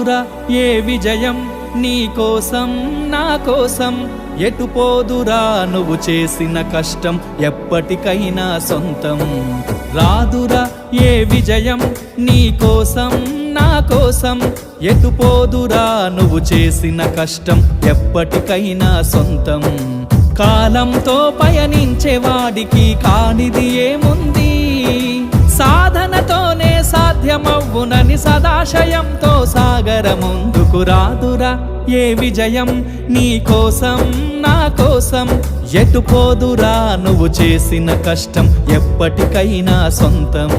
రాదురా ఏ విజయం నీ కోసం నా కోసం, ఎటుపోదురా నువ్వు చేసిన కష్టం ఎప్పటికైనా సొంతం. రాదురా ఏ విజయం నీ కోసం నా కోసం, ఎటుపోదురా నువ్వు చేసిన కష్టం ఎప్పటికైనా సొంతం. కాలంతో పయనించేవాడికి కానిది ఏముంది, సాధనతోనే సాధ్యమవ్వునని సదాశయంతో సాగర ముందుకు. రాదురా ఏ విజయం నీ కోసం నా కోసం, ఎటుపోదురా నువ్వు చేసిన కష్టం ఎప్పటికైనా సొంతం.